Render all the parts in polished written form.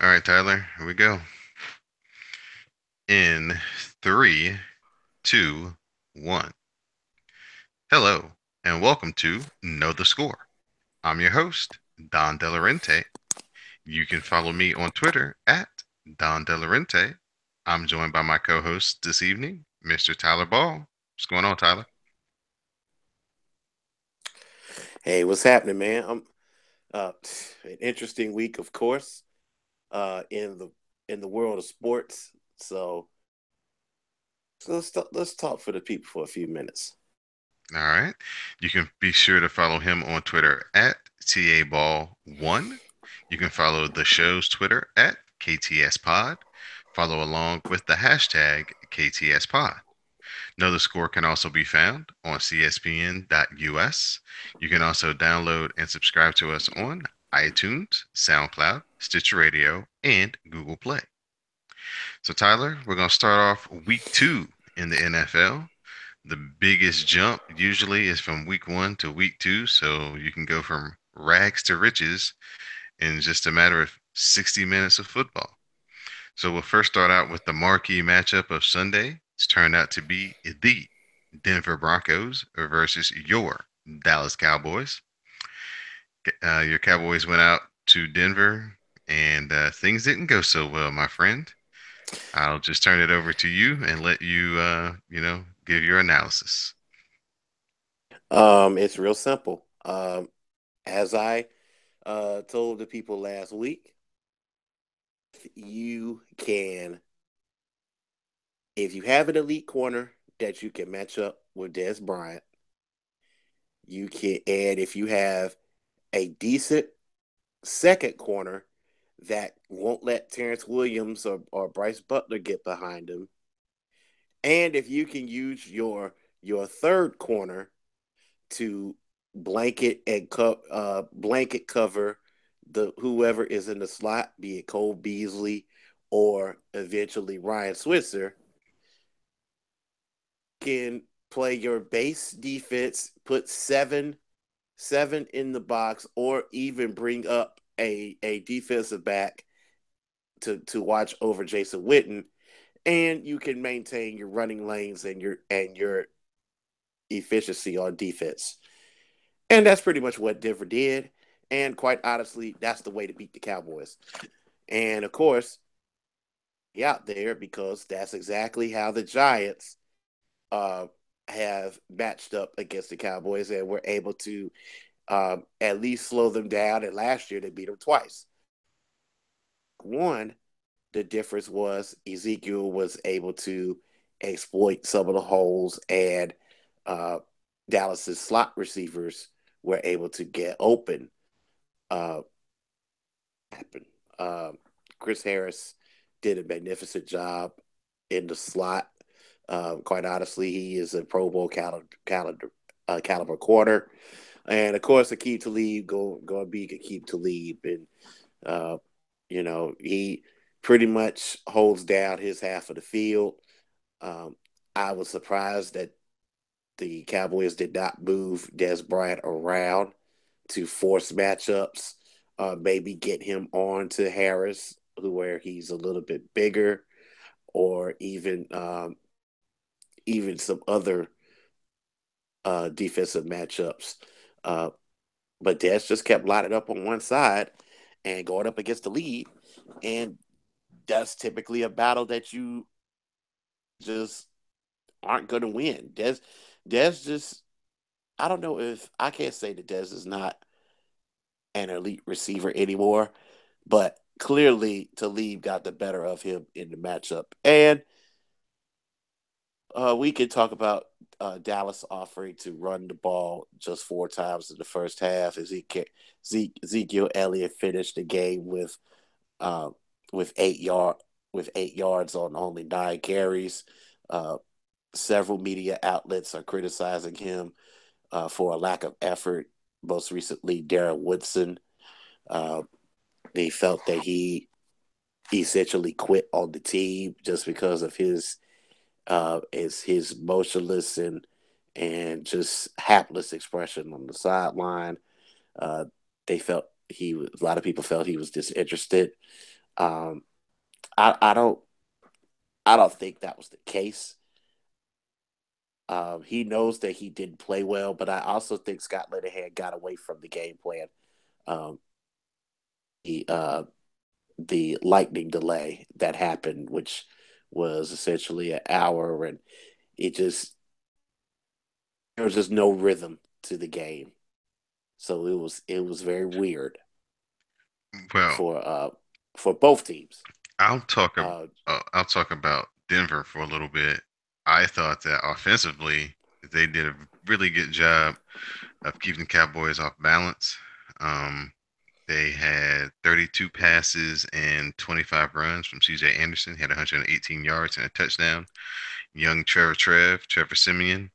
All right, Tyler, here we go. In three, two, one. Hello, and welcome to Know the Score. I'm your host, Don Delarente. You can follow me on Twitter at Don Delarente. I'm joined by my co host this evening, Mr. Tyler Ball. What's going on, Tyler? Hey, what's happening, man? I'm uh, an interesting week, of course, in the world of sports. So let's talk for the people for a few minutes. All right. You can be sure to follow him on Twitter at TABall1. You can follow the show's Twitter at KTSPod. Follow along with the hashtag KTSPod. Know the Score can also be found on CSPN.us. You can also download and subscribe to us on iTunes, SoundCloud, Stitcher Radio, and Google Play. So, Tyler, we're going to start off week two in the NFL. The biggest jump usually is from week one to week two, so you can go from rags to riches in just a matter of 60 minutes of football. So we'll first start out with the marquee matchup of Sunday. It's turned out to be the Denver Broncos versus your Dallas Cowboys. Your Cowboys went out to Denver, and things didn't go so well, my friend. I'll just turn it over to you and let you, give your analysis. It's real simple. As I told the people last week, you can, if you have an elite corner that you can match up with Des Bryant, you can, and if you have a decent second corner that won't let Terrence Williams or Bryce Butler get behind him. And if you can use your third corner to blanket cover the whoever is in the slot, be it Cole Beasley or eventually Ryan Switzer, can play your base defense, put seven in the box, or even bring up a defensive back to watch over Jason Witten, and you can maintain your running lanes and your efficiency on defense. And that's pretty much what Denver did. And quite honestly, that's the way to beat the Cowboys. And of course, he out there because that's exactly how the Giants uh, have matched up against the Cowboys and were able to at least slow them down. And last year they beat them twice. One, the difference was Ezekiel was able to exploit some of the holes, and uh, Dallas's slot receivers were able to get open. Uh, happen. Chris Harris did a magnificent job in the slot. Quite honestly, he is a Pro Bowl caliber corner, and of course, Akeem Talib going to be Akeem Talib, and uh, he pretty much holds down his half of the field. Um, I was surprised that the Cowboys did not move Des Bryant around to force matchups. Maybe get him on to Harris, where he's a little bit bigger, or even some other defensive matchups. Uh, but Des just kept lining up on one side and going up against the lead, and that's typically a battle that you just aren't going to win. Des just, I don't know if I can't say that Des is not an elite receiver anymore, but clearly Talib got the better of him in the matchup. And we could talk about Dallas offering to run the ball just four times in the first half. Ezekiel Elliott finished the game uh, with 8 yards on only 9 carries. Uh, Several media outlets are criticizing him for a lack of effort. Most recently, Darren Woodson. Uh, they felt that he essentially quit on the team just because of his motionless and just hapless expression on the sideline. Uh, they felt a lot of people felt he was disinterested. Um, I don't think that was the case. He knows that he didn't play well, but I also think Scott Linehan got away from the game plan. Um, the the lightning delay that happened, which was essentially an hour, and it just there was just no rhythm to the game. So it was very weird Well, for for both teams. I'll talk ab Uh, I'll talk about Denver for a little bit. I thought that offensively they did a really good job of keeping the Cowboys off balance. Um, they had 32 passes and 25 runs from CJ Anderson. He had 118 yards and a touchdown. Young Trevor Simeon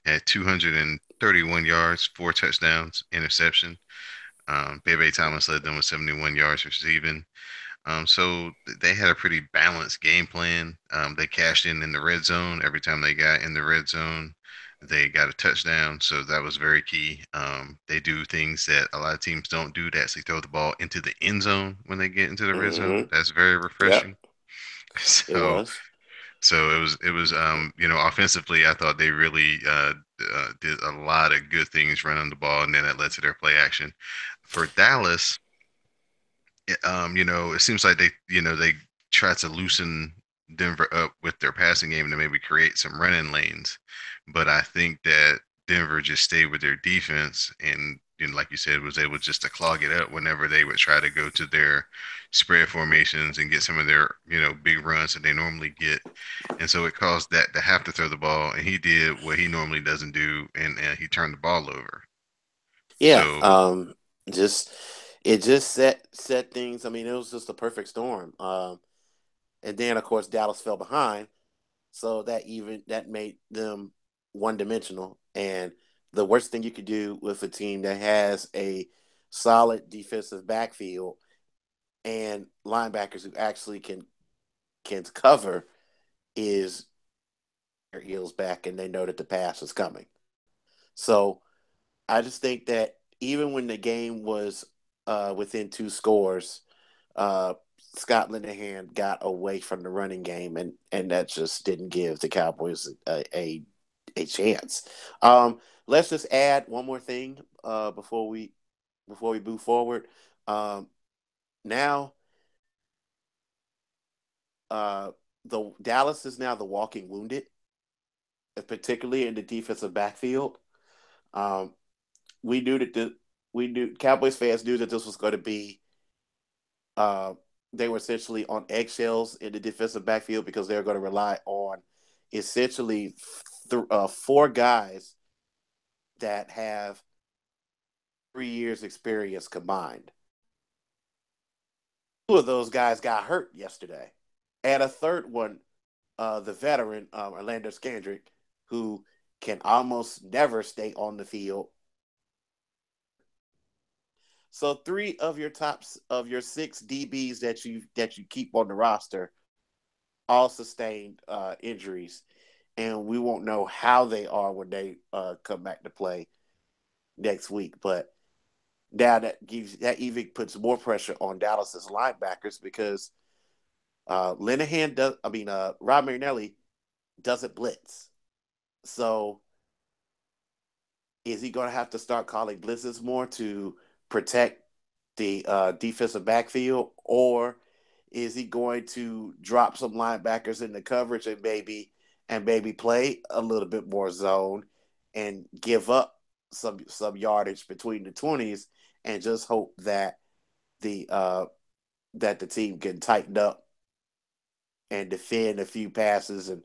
had 231 yards, four touchdowns, interception. Bebe Thomas led them with 71 yards receiving. So they had a pretty balanced game plan. They cashed in the red zone. Every time they got in the red zone, they got a touchdown. So that was very key. They do things that a lot of teams don't do. They actually throw the ball into the end zone when they get into the red zone. mm-hmm. That's very Yep, refreshing. it So was. it was offensively I thought they really did a lot of good things running the ball, and then that led to their play action. For Dallas, it seems like they try to loosen Denver up with their passing game to maybe create some running lanes. But I think that Denver just stayed with their defense and, like you said, was able just to clog it up whenever they would try to go to their spread formations and get some of their, big runs that they normally get. And so it caused that to have to throw the ball, and he did what he normally doesn't do, and he turned the ball over. Yeah. So Just it just set things. I mean, it was just a perfect storm. And then of course Dallas fell behind, so that made them one dimensional. And the worst thing you could do with a team that has a solid defensive backfield and linebackers who actually can cover is their heels back and they know that the pass is coming. So I just think that even when the game was within two scores, uh, Scott Linehan got away from the running game, and that just didn't give the Cowboys a chance. Let's just add one more thing before we move forward. Um, now, uh, the Dallas is now the walking wounded, particularly in the defensive backfield. Um, we knew that we knew Cowboys fans knew that this was going to be uh, they were essentially on eggshells in the defensive backfield because they were going to rely on essentially four guys that have 3 years experience combined. Two of those guys got hurt yesterday, and a third one, the veteran Orlando Scandrick, who can almost never stay on the field. So three of your tops of your six DBs that you keep on the roster all sustained injuries, and we won't know how they are when they come back to play next week. But now that even puts more pressure on Dallas's linebackers because Linehan does. I mean, Rob Marinelli doesn't blitz. So is he going to have to start calling blitzes more to protect the defensive backfield, or is he going to drop some linebackers in the coverage and maybe play a little bit more zone and give up some yardage between the 20s and just hope that the team can tighten up and defend a few passes and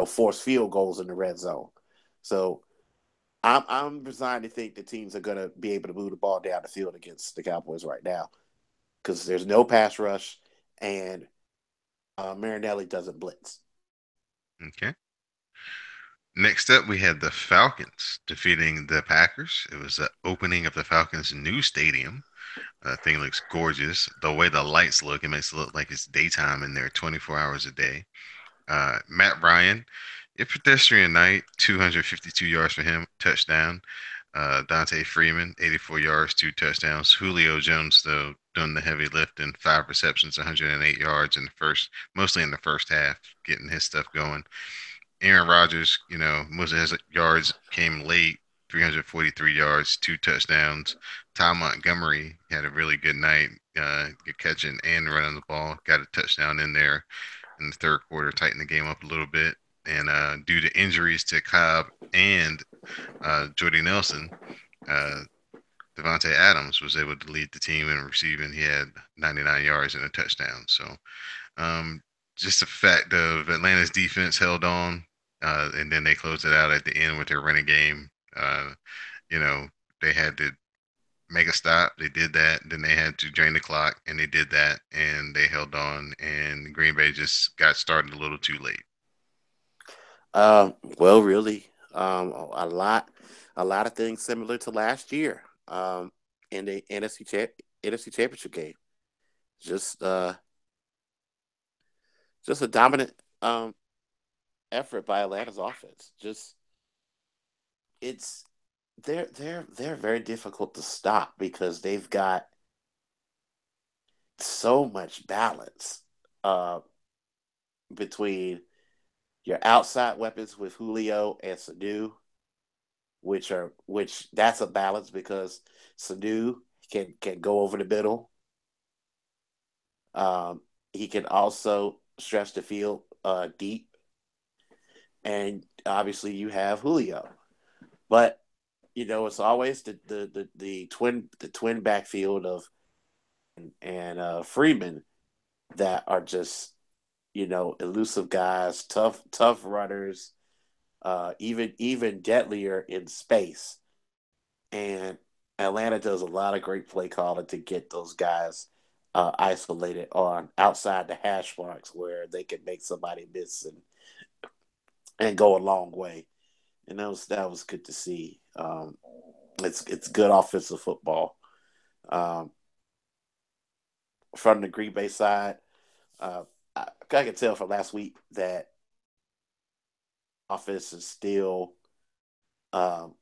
force field goals in the red zone. So I'm resigned to think the teams are going to be able to move the ball down the field against the Cowboys right now because there's no pass rush and Marinelli doesn't blitz. okay. Next up, we had the Falcons defeating the Packers. It was the opening of the Falcons' new stadium. That thing looks gorgeous. The way the lights look, it makes it look like it's daytime in there 24 hours a day. Matt Ryan, a pedestrian night, 252 yards for him, touchdown. Dante Freeman, 84 yards, 2 touchdowns. Julio Jones, though, doing the heavy lifting, 5 receptions, 108 yards in the first, mostly in the first half, getting his stuff going. Aaron Rodgers, most of his yards came late, 343 yards, 2 touchdowns. Ty Montgomery had a really good night, catching and running the ball. Got a touchdown in there in the third quarter, tightened the game up a little bit. And due to injuries to Cobb and Jordy Nelson, uh, Devontae Adams was able to lead the team in receiving. He had 99 yards and a touchdown. So um, just the fact of Atlanta's defense held on, and then they closed it out at the end with their running game. You know, they had to make a stop. They did that. Then they had to drain the clock, and they did that, and they held on. And Green Bay just got started a little too late. Well, really, a lot of things similar to last year. In the NFC Championship game, just uh, just a dominant effort by Atlanta's offense. Just it's they're very difficult to stop because they've got so much balance between your outside weapons with Julio and Sanu, which that's a balance because Sanu can go over the middle. Um, he can also stretch the field deep, and obviously you have Julio. But it's always the twin backfield of and Freeman that are just elusive guys, tough runners, even deadlier in space. And Atlanta does a lot of great play calling to get those guys isolated on outside the hash marks where they can make somebody miss and go a long way. And that was good to see. It's good offensive football. Um, from the Green Bay side, I can tell from last week that offense is still um,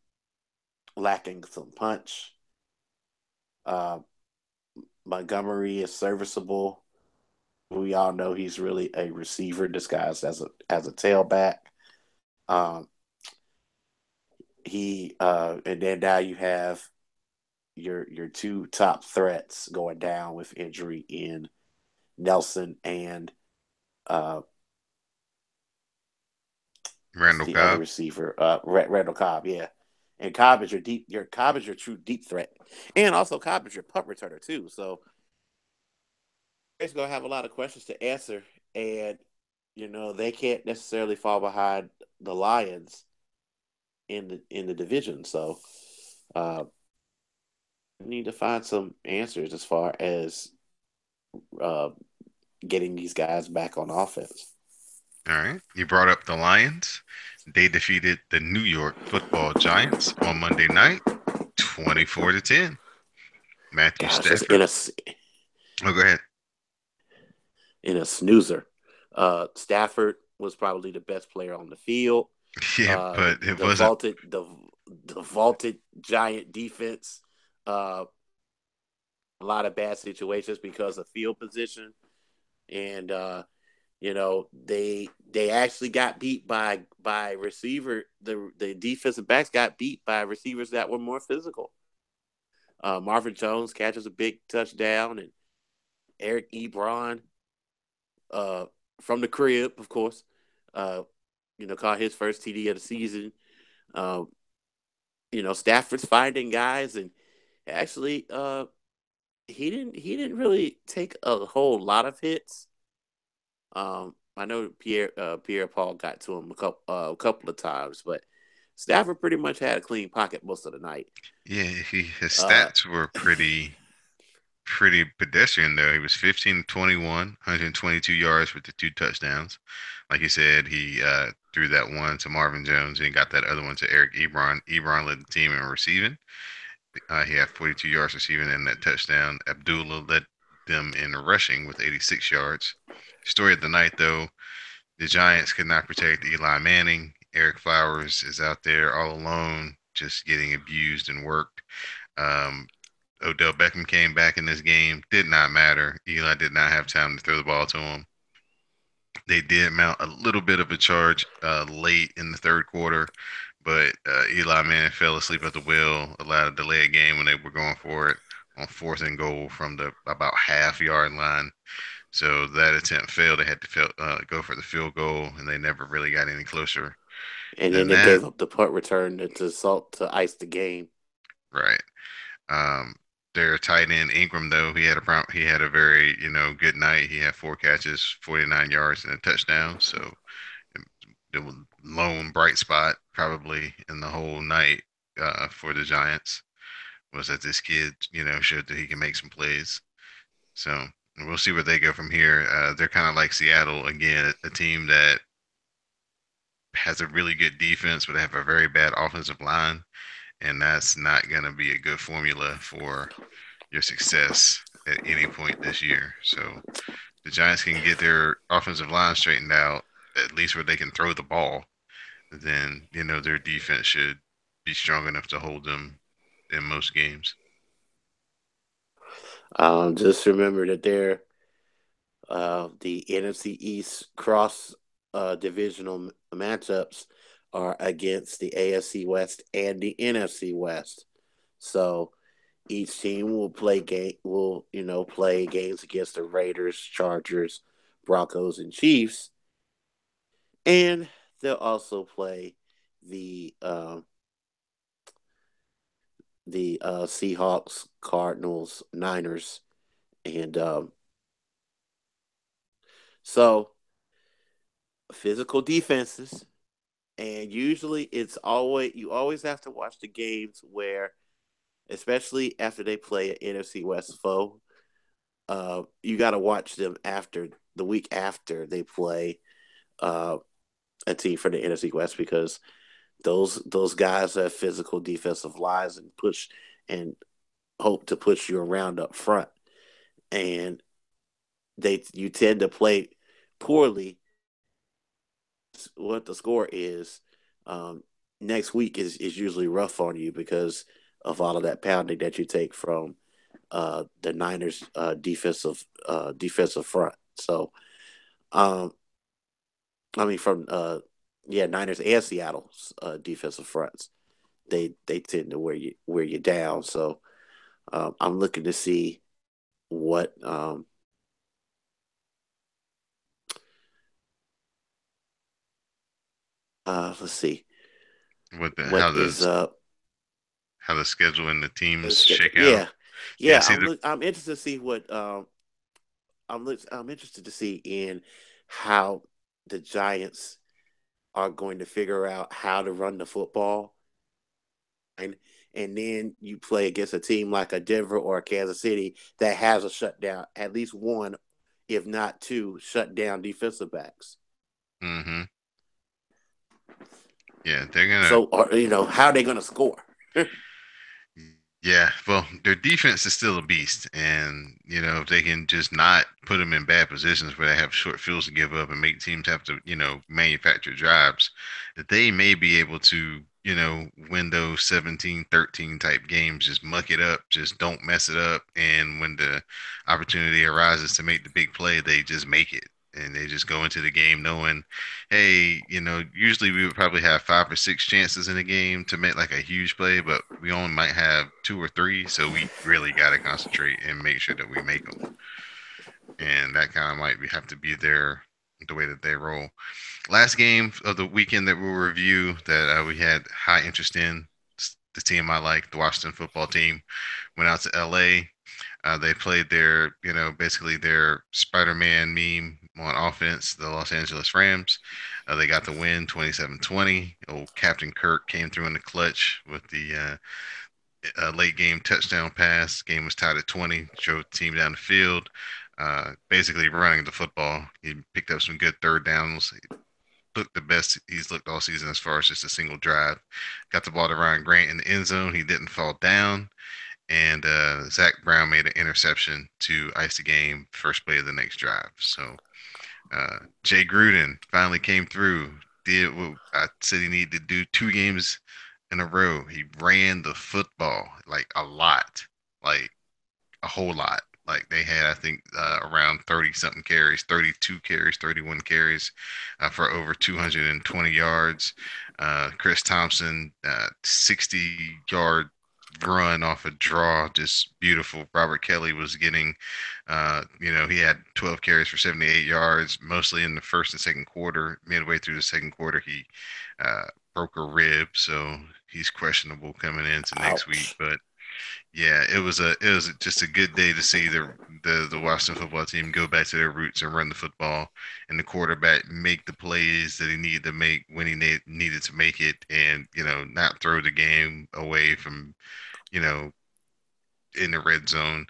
lacking some punch. Uh, Montgomery is serviceable. We all know he's really a receiver disguised as a tailback. Um, he and then now you have your two top threats going down with injury in Nelson and uh, what's Randall the other Cobb. receiver? Randall Cobb, yeah. And Cobb is your true deep threat, and also Cobb is your punt returner too. So it's gonna have a lot of questions to answer, and they can't necessarily fall behind the Lions in the division. So uh, we need to find some answers as far as uh, getting these guys back on offense. All right. You brought up the Lions. They defeated the New York Football Giants on Monday night, 24 to 10. Matthew Gosh, just Stafford. Oh, go ahead. in a snoozer. Stafford was probably the best player on the field. Yeah, Uh, the but it the wasn't. vaulted the vaulted giant defense. Uh, a lot of bad situations because of field position, and they actually got beat by receiver. The defensive backs got beat by receivers that were more physical. Marvin Jones catches a big touchdown, and Eric Ebron uh, from the crib, of course, uh, caught his first TD of the season. Um, Stafford's finding guys, and actually, he didn't really take a whole lot of hits. I know Pierre Paul got to him a couple of times, but Stafford pretty much had a clean pocket most of the night. Yeah, his Uh, stats were pretty pedestrian though. He was 15 21, 122 yards with the 2 touchdowns. Like you said, he threw that one to Marvin Jones and got that other one to Eric Ebron. Ebron led the team in receiving. He had 42 yards receiving and that touchdown. Abdullah led them in rushing with 86 yards. Story of the night though, the Giants could not protect Eli Manning. Eric Flowers is out there all alone, just getting abused and worked. Um, Odell Beckham came back in this game. Did not matter. Eli did not have time to throw the ball to him. They did mount a little bit of a charge late in the third quarter, but Eli Manning fell asleep at the wheel, allowed a delay game when they were going for it on fourth and goal from the about half yard line. So that attempt failed. They had to go for the field goal, and they never really got any closer And then than they that. gave up the punt return to salt to ice the game. Right. Um, their tight end Ingram, though, he had a very good night. He had 4 catches, 49 yards, and a touchdown. So the lone bright spot probably in the whole night for the Giants was that this kid showed that he can make some plays. So we'll see where they go from here. They're kind of like Seattle again, a team that has a really good defense, but they have a very bad offensive line, and that's not going to be a good formula for your success at any point this year. So the Giants can get their offensive line straightened out, at least where they can throw the ball, then their defense should be strong enough to hold them in most games. Just remember that they're the NFC East cross divisional matchups are against the AFC West and the NFC West. So each team will play games against the Raiders, Chargers, Broncos, and Chiefs, and they'll also play the Seahawks, Cardinals, Niners, and so physical defenses. And usually, it's always you always have to watch the games where, especially after they play an NFC West foe, you got to watch them after the week after they play uh, a team from the NFC West because those guys have physical defensive lines and push and hope to push you around up front, and they you tend to play poorly. What the score is um, next week is usually rough on you because of all of that pounding that you take from the Niners defensive front. So um, I mean from yeah, Niners and Seattle's defensive fronts. They tend to wear you down. So I'm looking to see what let's see What the what is how the schedule and the the teams schedule. shake out. Yeah, Yeah, yeah. see the I'm interested to see what I'm interested to see in how the Giants are going to figure out how to run the football, and then you play against a team like a Denver or a Kansas City that has a shutdown, at least one, if not two, shutdown defensive backs. hmm yeah, they're gonna So, or, how are they going to score? Yeah, well, their defense is still a beast, and if they can just not put them in bad positions where they have short fields to give up and make teams have to manufacture drives, that they may be able to win those 17-13 type games. Just muck it up, just don't mess it up, and when the opportunity arises to make the big play, they just make it. And they just go into the game knowing, hey, usually we would probably have 5 or 6 chances in a game to make like a huge play, but we only might have 2 or 3, so we really got to concentrate and make sure that we make them. And that kind of might have to be the way that they roll. Last game of the weekend that we'll review that we had high interest in, the team I like, the Washington football team, went out to LA. They played basically their Spider-Man meme on offense, the Los Angeles Rams. They got the win 27-20. Old Captain Kirk came through in the clutch with the late game touchdown pass. Game was tied at 20, drove the team down the field, basically running the football. He picked up some good third downs. He looked the best he's looked all season as far as just a single drive. Got the ball to Ryan Grant in the end zone. He didn't fall down. And Zach Brown made an interception to ice the game, first play of the next drive. So Jay Gruden finally came through, did what I said he needed to do: 2 games in a row. He ran the football like a lot, like a whole lot. Like they had, I think, around 30 something carries, 32 carries, 31 carries for over 220 yards. Chris Thompson, 60-yard run off a draw, just beautiful. Robert Kelly was getting, he had 12 carries for 78 yards, mostly in the first and second quarter. Midway through the second quarter, he uh, broke a rib, so he's questionable coming into next week. Ouch. But yeah, it was just a good day to see the Washington football team go back to their roots and run the football, and the quarterback make the plays that he needed to make when he needed to make it, and not throw the game away from you know in the red zone.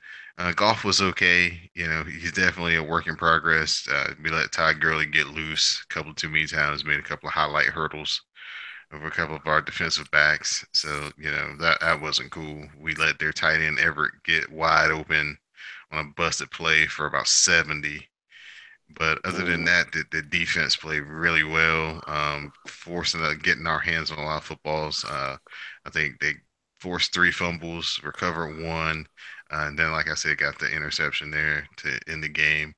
Golf was okay. He's definitely a work in progress. We let Todd Gurley get loose a couple too many times, made a couple of highlight hurdles over a couple of our defensive backs. So, that wasn't cool. We let their tight end Everett get wide open on a busted play for about 70. But other than Mm. that, the defense played really well, forcing getting our hands on a lot of footballs. I think they forced three fumbles, recovered one, and then, like I said, got the interception there to end the game.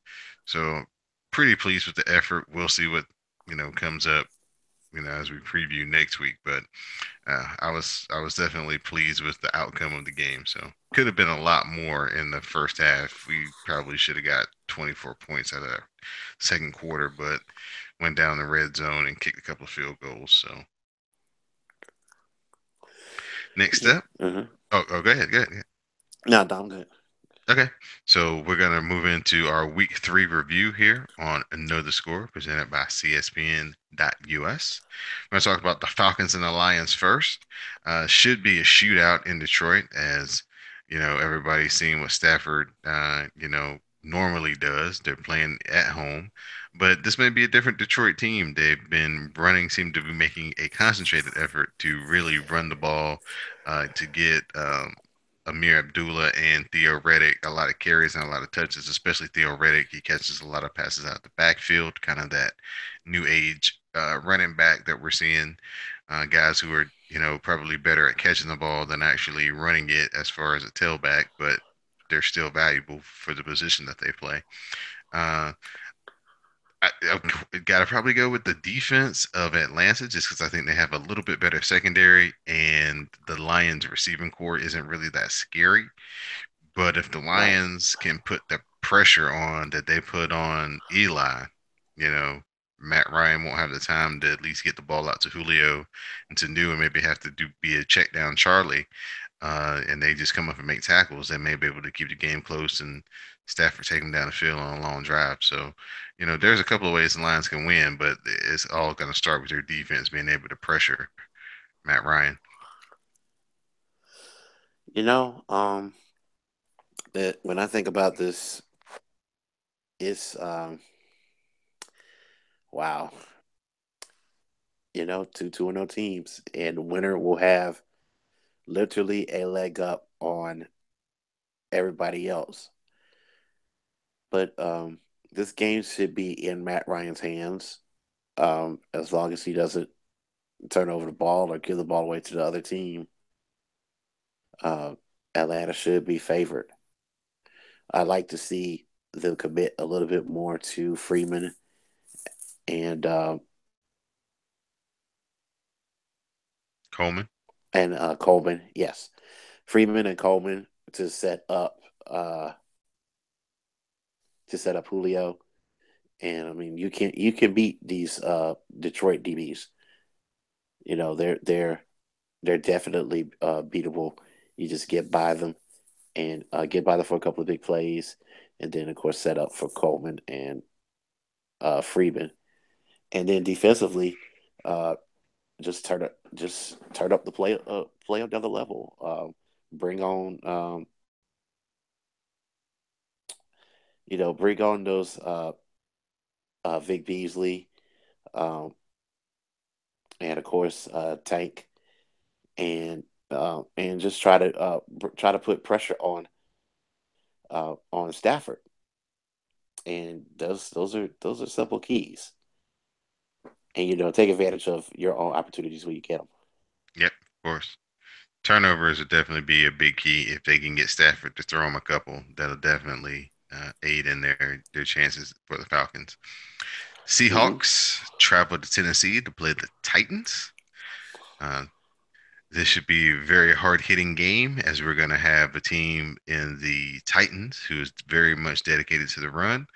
So pretty pleased with the effort. We'll see what comes up, as we preview next week. But I was definitely pleased with the outcome of the game. So could have been a lot more in the first half. We probably should have got 24 points out of the second quarter, but went down the red zone and kicked a couple of field goals. So next Yeah. up, Uh-huh. go ahead, go ahead. No, I'm good. Okay, so we're gonna move into our week three review here on Know the Score, presented by CSPN.US. We're gonna talk about the Falcons and the Lions first. Should be a shootout in Detroit, as everybody's seeing what Stafford, normally does. They're playing at home, but this may be a different Detroit team. They've been running, seem to be making a concentrated effort to really run the ball, to get Amir Abdullah and Theo Reddick a lot of carries and a lot of touches, especially Theo Reddick. He catches a lot of passes out of the backfield, kind of that new age running back that we're seeing. Guys who are, probably better at catching the ball than actually running it as far as a tailback, but they're still valuable for the position that they play. Uh, I gotta probably go with the defense of Atlanta just because I think they have a little bit better secondary, and the Lions receiving core isn't really that scary. But if the Right. Lions can put the pressure on that they put on Eli, you know, Matt Ryan won't have the time to at least get the ball out to Julio and to do and maybe have to be a check down Charlie. And they just come up and make tackles. They may be able to keep the game close and Stafford take them down the field on a long drive. So, there's a couple of ways the Lions can win, but it's all going to start with their defense being able to pressure Matt Ryan. You know, that when I think about this, it's wow. Two and no teams, and the winner will have literally a leg up on everybody else. But this game should be in Matt Ryan's hands, as long as he doesn't turn over the ball or give the ball away to the other team. Uh, Atlanta should be favored. I'd like to see them commit a little bit more to Freeman and Coleman. Coleman. Yes, Freeman and Coleman to set up uh, Julio. And I mean, you can beat these Detroit DBs. They're definitely beatable. You just get by them and get by them for a couple of big plays, and then of course set up for Coleman and Freeman, and then defensively, uh, just turn up the play up another level. Bring on bring on those Vic Beasley, um, and of course Tank, and just try to put pressure on Stafford. And those are simple keys. And take advantage of your own opportunities when you get them. Yep. course. Turnovers would definitely be a big key if they can get Stafford to throw them a couple. That'll definitely aid in their chances for the Falcons. Mm-hmm. Seahawks travel to Tennessee to play the Titans. Uh, this should be a very hard hitting game as we're going to have a team in the Titans who is very much dedicated to the run.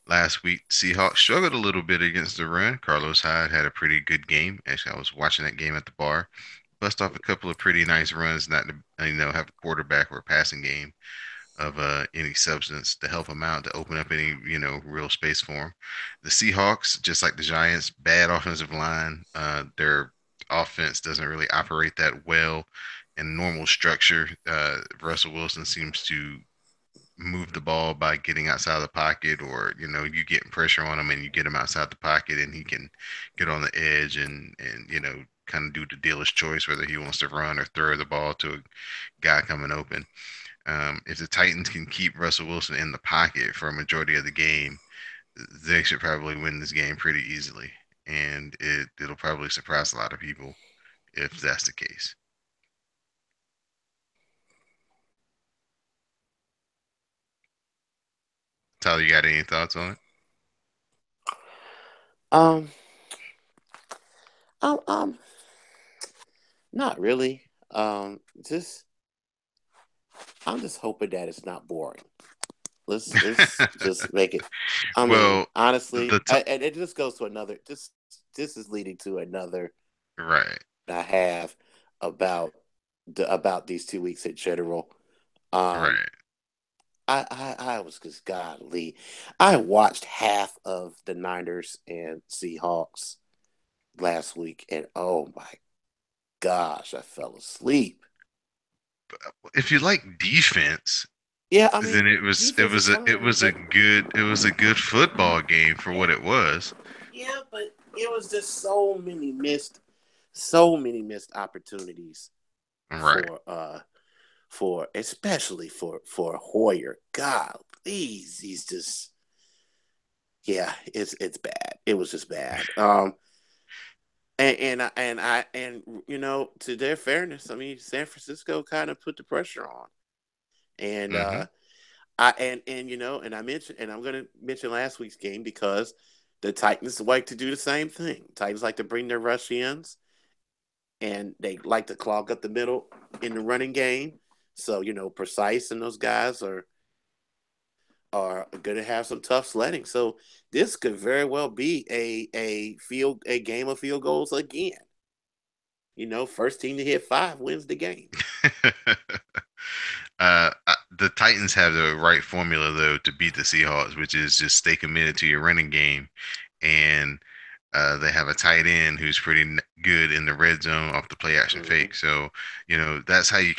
Last week, Seahawks struggled a little bit against the run. Carlos Hyde had a pretty good game. Actually, I was watching that game at the bar. Bust off a couple of pretty nice runs, not to have a quarterback or a passing game of any substance to help him out to open up any real space for him. The Seahawks, just like the Giants, bad offensive line. Their offense doesn't really operate that well in normal structure. Russell Wilson seems to move the ball by getting outside of the pocket, or you getting pressure on him and you get him outside the pocket and he can get on the edge and kind of do the dealer's choice whether he wants to run or throw the ball to a guy coming open. If the Titans can keep Russell Wilson in the pocket for a majority of the game, they should probably win this game pretty easily, and it'll probably surprise a lot of people if that's the case. Tyler, you got any thoughts on it? Um, I'm not really. Just I'm just hoping that it's not boring. Let's just make it. I mean, Well, honestly, the t- and it just goes to another. This is leading to another right, I have about about these 2 weeks in general. Um, right. I was just godly. I watched half of the Niners and Seahawks last week, and oh my gosh, I fell asleep. If you like defense, Yeah, I then mean, defense is fine, but it was a good football game for what it was. yeah, but it was just so many missed opportunities Right. for especially for Hoyer. God, he's just yeah, it's bad. It was just bad. And to their fairness, I mean, San Francisco kind of put the pressure on, and Hmm. and I mentioned, and I'm going to mention last week's game because the Titans like to do the same thing. Titans like to bring their rush ins, and they like to clog up the middle in the running game. So Precise and those guys are going to have some tough sledding. So this could very well be a game of field goals again. First team to hit five wins the game. The Titans have the right formula though to beat the Seahawks, which is just stay committed to your running game, and they have a tight end who's pretty good in the red zone off the play action Mm-hmm. fake. So that's how you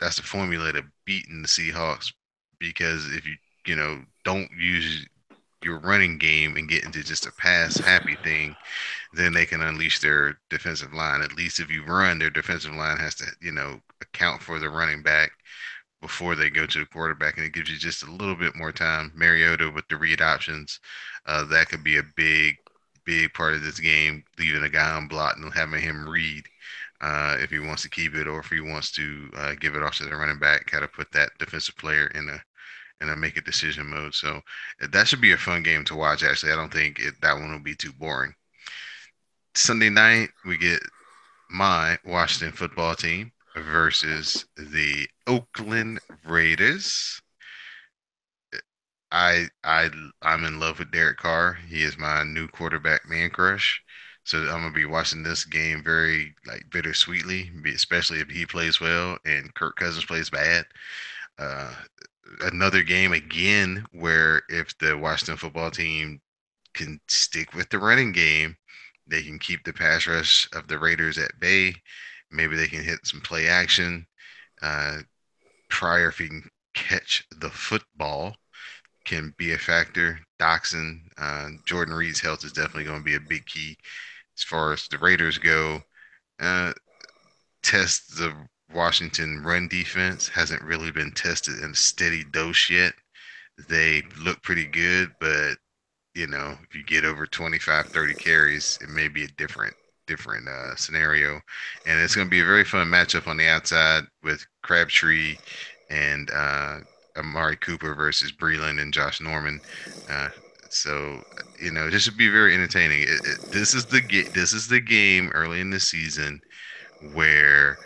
that's the formula to beating the Seahawks, because if you don't use your running game and get into just a pass happy thing, then they can unleash their defensive line. At least if you run, their defensive line has to account for the running back before they go to the quarterback, and it gives you just a little bit more time. Mariota with the read options, that could be a big part of this game, leaving a guy unblocked and having him read if he wants to keep it or if he wants to give it off to the running back, kind of put that defensive player in a make a decision mode. So that should be a fun game to watch. Actually, I don't think that one will be too boring. Sunday night, we get my Washington football team versus the Oakland Raiders. I I I'm in love with Derek Carr. He is my new quarterback man crush. So I'm gonna be watching this game very like bittersweetly, especially if he plays well and Kirk Cousins plays bad. Uh, Another game again where if the Washington football team can stick with the running game, they can keep the pass rush of the Raiders at bay. Maybe they can hit some play action. Uh, Pryor, if he can catch the football, can be a factor. Doxson, Jordan Reed's health is definitely going to be a big key as far as the Raiders go. Uh, Test the Washington run defense hasn't really been tested in a steady dose yet. They look pretty good, but if you get over 25, 30 carries, it may be a different. different scenario, and it's going to be a very fun matchup on the outside with Crabtree and Amari Cooper versus Breland and Josh Norman. Uh, so this should be very entertaining. This is the game early in the season where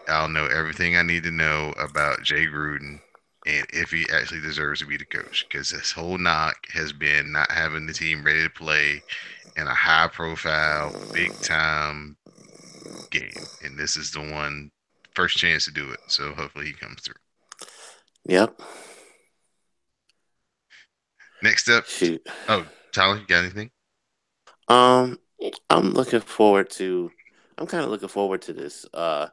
I'll know everything I need to know about Jay Gruden and if he actually deserves to be the coach. Because this whole knock has been not having the team ready to play in a high profile, big time game. And this is the one first chance to do it. So hopefully he comes through. Yep. Next up, Shoot. oh, Tyler, you got anything? Um, I'm looking forward to. I'm kind of looking forward to this. I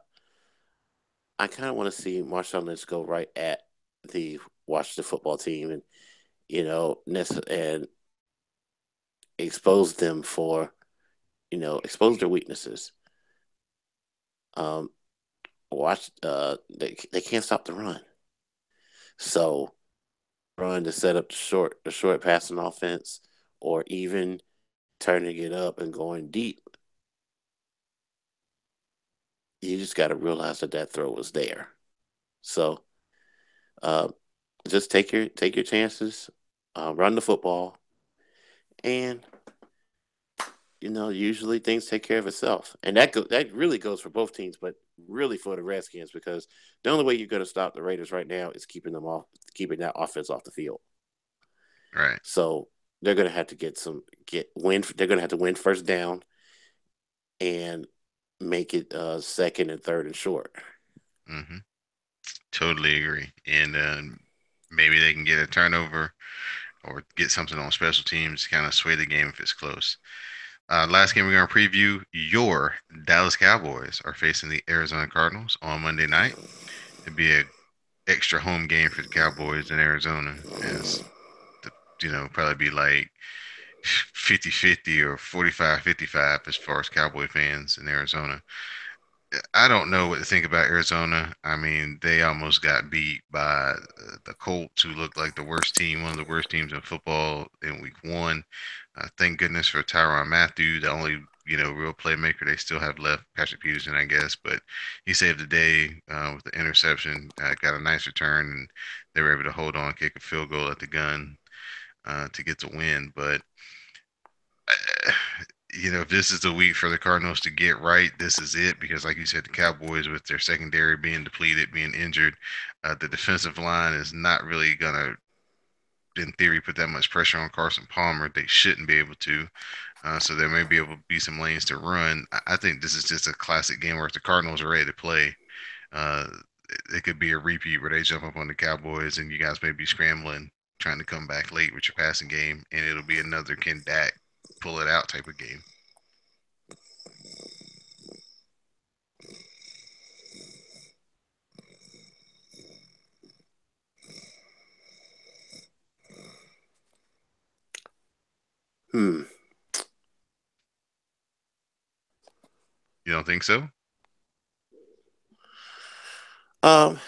kind of want to see Marshawn Lynch go right at the Washington football team and and expose them for expose their weaknesses. Um, they can't stop the run, so run to set up the short passing offense, or even turning it up and going deep. You just got to realize that that throw was there. So uh, just take your chances, run the football, and usually things take care of itself. And that really goes for both teams, but really for the Redskins because the only way you're going to stop the Raiders right now is keeping that offense off the field. Right. So they're going to have to get win. They're going to have to win first down and make it second and third and short. Mm-hmm. Totally agree. And maybe they can get a turnover or get something on special teams to kind of sway the game if it's close. Last game we're going to preview, your Dallas Cowboys are facing the Arizona Cardinals on Monday night. It'd be a extra home game for the Cowboys in Arizona, as the, probably be like 50-50 or 45-55 as far as Cowboy fans in Arizona. I don't know what to think about Arizona. I mean, they almost got beat by the Colts, who looked like the worst team, one of the worst teams in football in week one. Thank goodness for Tyrann Mathieu, the only, real playmaker they still have left. Patrick Peterson, I guess, but he saved the day with the interception. Got a nice return, and they were able to hold on, kick a field goal at the gun to get the win. But if this is the week for the Cardinals to get right, this is it because, like you said, the Cowboys, with their secondary being depleted, being injured, the defensive line is not really gonna, in theory, put that much pressure on Carson Palmer. They shouldn't be able to. So there may be able to be some lanes to run. I think this is just a classic game where if the Cardinals are ready to play, uh, it could be a repeat where they jump up on the Cowboys and you guys may be scrambling, trying to come back late with your passing game, and it'll be another Ken Dak pull it out type of game. Hmm. You don't think so? Um.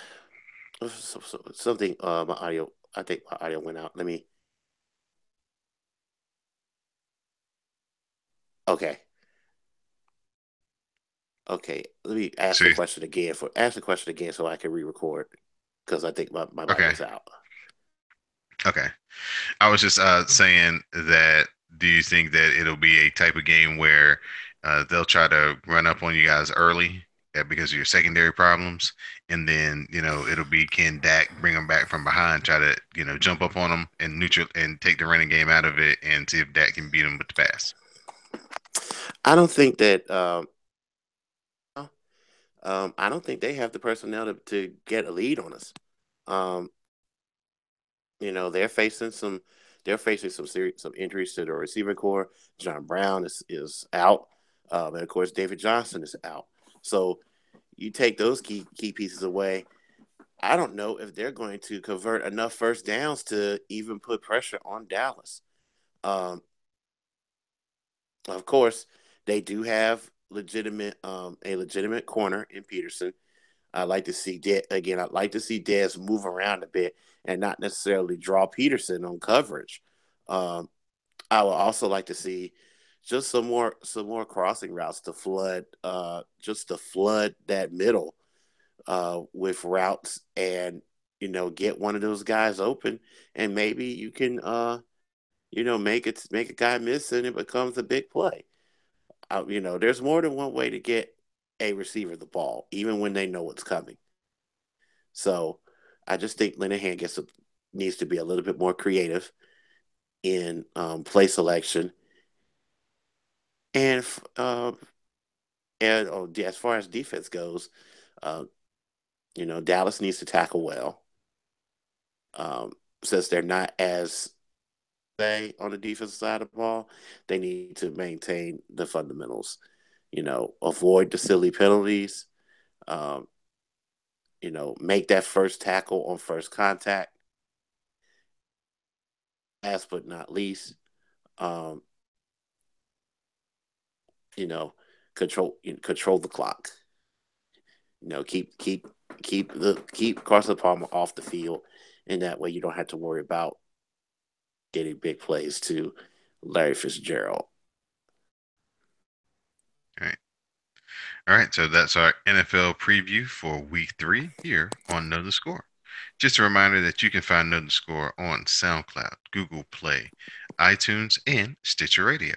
Something. My audio. I think my audio went out. Let me. Okay. Okay. Let me So ask the question again so I can re-record because I think my mic okay, was out. okay. I was just saying that. Do you think that it'll be a type of game where they'll try to run up on you guys early because of your secondary problems, and then it'll be Ken Dak bring them back from behind, try to jump up on them and neutral and take the running game out of it, and see if Dak can beat them with the pass. I don't think that. I don't think they have the personnel to get a lead on us. Um, they're facing some injuries to the receiving core. John Brown is out, and of course David Johnson is out. So you take those key pieces away. I don't know if they're going to convert enough first downs to even put pressure on Dallas. Um, of course, they do have a legitimate corner in Peterson. I like to see again. I'd like to see Dez move around a bit and not necessarily draw Peterson on coverage. Um, I would also like to see just some more crossing routes to flood just to flood that middle with routes, and get one of those guys open, and maybe you can make a guy miss and it becomes a big play. There's more than one way to get a receiver the ball, even when they know what's coming. So I just think Linehan needs to be a little bit more creative in play selection, and as far as defense goes, uh, Dallas needs to tackle well. Since they're not as they on the defensive side of the ball, they need to maintain the fundamentals. Avoid the silly penalties. Um, make that first tackle on first contact. Last but not least, um, you know, control the clock. Keep Carson Palmer off the field, and that way you don't have to worry about getting big plays to Larry Fitzgerald. All right. All right, so that's our NFL preview for week 3 here on Know the Score. Just a reminder that you can find Know the Score on SoundCloud, Google Play, iTunes, and Stitcher Radio.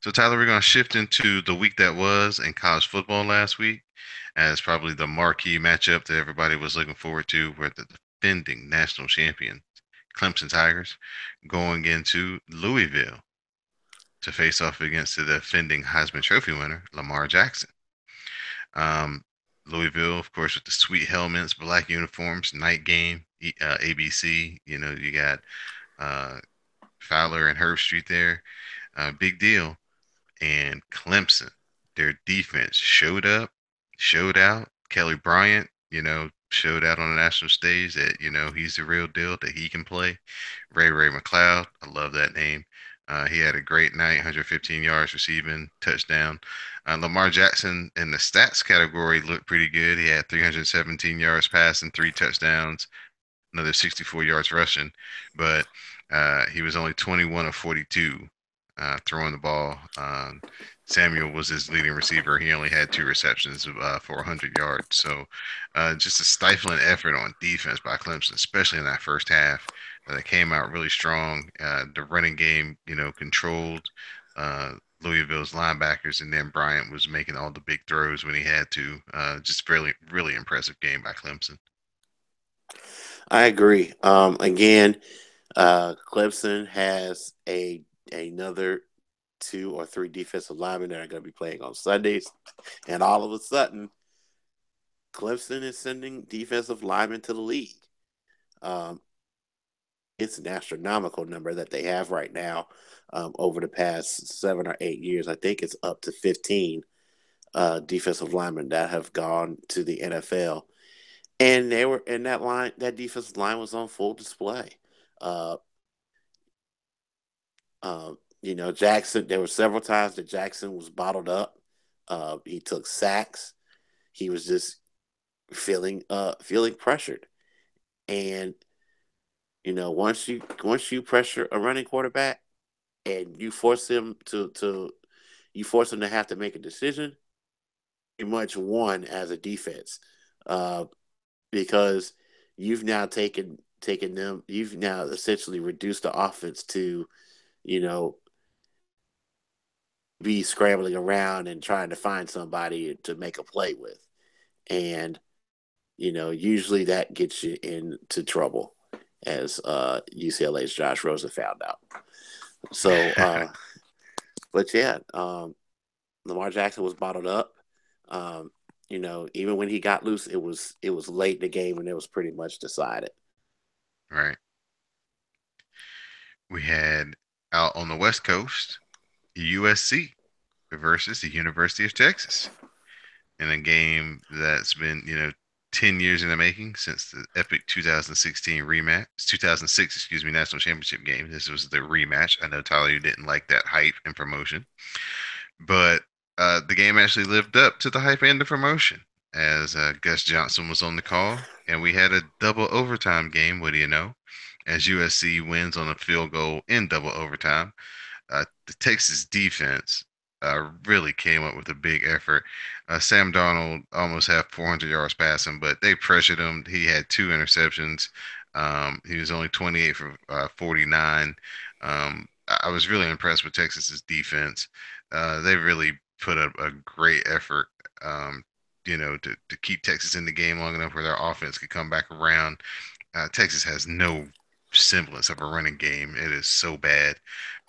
So, Tyler, we're going to shift into the week that was in college football last week, as probably the marquee matchup that everybody was looking forward to, where the defending national champion, Clemson Tigers, going into Louisville to face off against the defending Heisman Trophy winner, Lamar Jackson. Um, Louisville, of course, with the sweet helmets, black uniforms, night game, ABC. You got uh, Fowler and Herb Street there. Big deal. And Clemson, their defense showed up, showed out. Kelly Bryant, showed out on the national stage that, he's the real deal, that he can play. Ray McLeod, I love that name. He had a great night, 115 yards receiving, touchdown. Lamar Jackson in the stats category looked pretty good. He had 317 yards passing, 3 touchdowns, another 64 yards rushing, but he was only 21 of 42 throwing the ball. Samuel was his leading receiver. He only had 2 receptions for 100 yards. So just a stifling effort on defense by Clemson, especially in that first half. They came out really strong. The running game, controlled Louisville's linebackers, and then Bryant was making all the big throws when he had to. Just really, really impressive game by Clemson. I agree. Again, Clemson has another two or three defensive linemen that are going to be playing on Sundays, and all of a sudden, Clemson is sending defensive linemen to the league. Um, it's an astronomical number that they have right now. Over the past 7 or 8 years, I think it's up to 15 defensive linemen that have gone to the NFL, and they were in that line. That defensive line was on full display. Uh, Jackson. There were several times that Jackson was bottled up. He took sacks. He was just feeling pressured, and once you pressure a running quarterback and you force him to have to make a decision, you much won as a defense, uh, because you've now taken them. You've now essentially reduced the offense to you know be scrambling around and trying to find somebody to make a play with. And, usually that gets you into trouble, as UCLA's Josh Rosen found out. So, but yeah, Lamar Jackson was bottled up. Um, even when he got loose, it was late in the game and it was pretty much decided. Right. We had out on the West Coast, USC versus the University of Texas in a game that's been, 10 years in the making since the epic 2016 rematch, 2006, excuse me, national championship game. This was the rematch. I know, Tyler, you didn't like that hype and promotion, but the game actually lived up to the hype and the promotion as Gus Johnson was on the call, and we had a double overtime game. What do you know? As USC wins on a field goal in double overtime. The Texas defense really came up with a big effort. Sam Darnold almost had 400 yards passing, but they pressured him. He had two interceptions. He was only 28 for 49. I was really impressed with Texas's defense. They really put up a great effort, um, to keep Texas in the game long enough where their offense could come back around. Texas has no semblance of a running game. It is so bad.